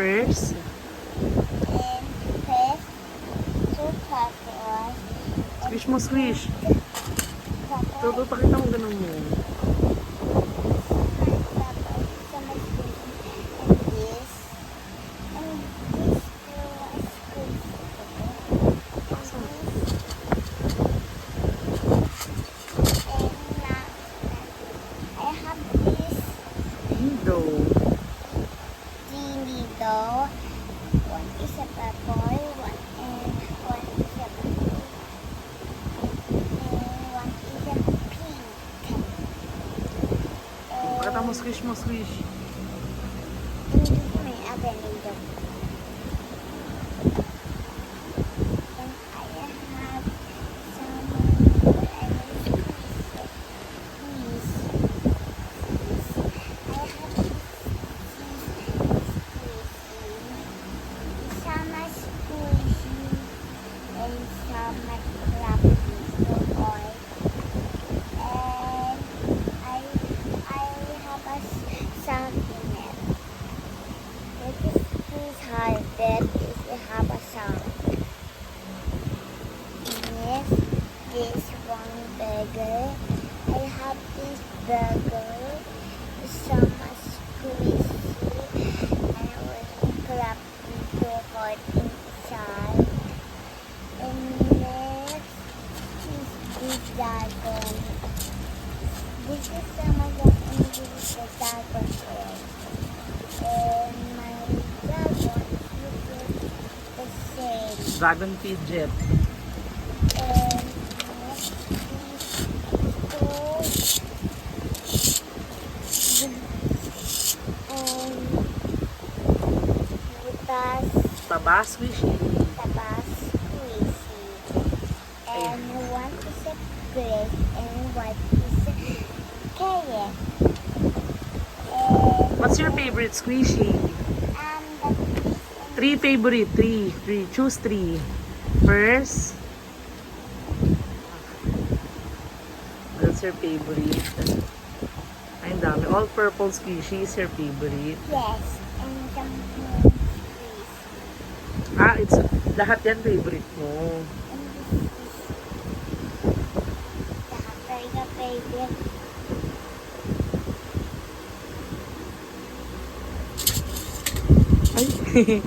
First, And first, two tapos. squish mo, squish. Tapos, Toto, pakita mo ganun mo. tapos, sa mas and this. And this was squeeze. And now, I have this Lindo. dito. One is a purple, one is a blue, and one is a pink. Pakita mo, squish mo, squish. And this may oven dito. And I have some I will squeeze. I have this some squeezing and some clapping so oil. And I have a sound in it. It is this hard that is it have a sound. Yes, this one burger. I have this burger. Some squeezy and I will clap into hot inside. And next is this dragon. This is some of the ingredients the dragon is. And my dragon is the same. Dragon fidget. And next is two and butas Taba, squishy. tabas squeezy. And one is a grape and one is a carrot. And What's your favorite squishy? the Three favorite. Three. Choose three. First. That's your favorite. Ay, ang dami. All purple squishy is your favorite. yes, and the moon squeeze. Ah, it's lahat yan favorite mo. And this is the favorite. Ay,